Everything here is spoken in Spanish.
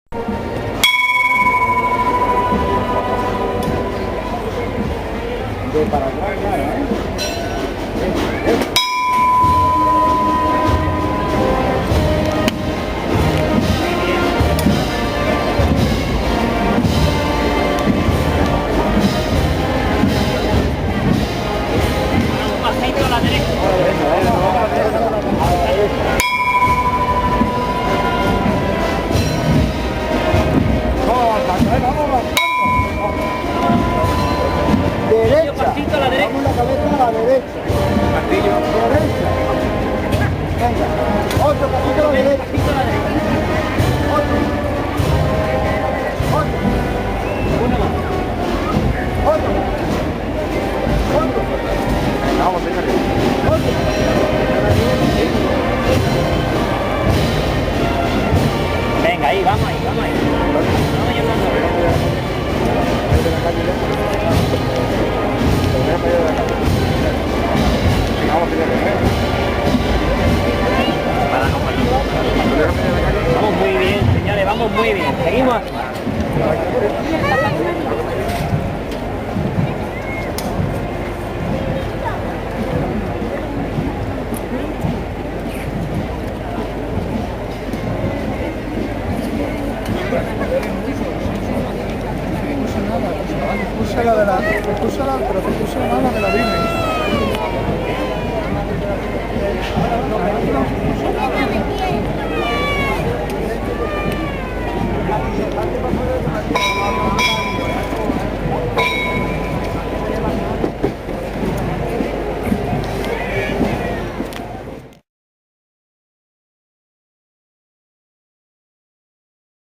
De para atrás, claro, ¿eh? Un pasito a la derecha. Derecha. Pasito a la derecha. Vamos la cabeza a la derecha. Martillo. Derecha. Venga. Otro pasito a la derecha. Pasito a la derecha. Otro. Otro. Uno más. Otro. Otro. Vamos, señores. Otro. Venga, ahí, vamos ahí, vamos ahí. Vamos llevando. Vamos, señores. Vamos muy bien, señores, vamos muy bien. Seguimos así. Puse la de la, pero te puse la mala de la Biblia.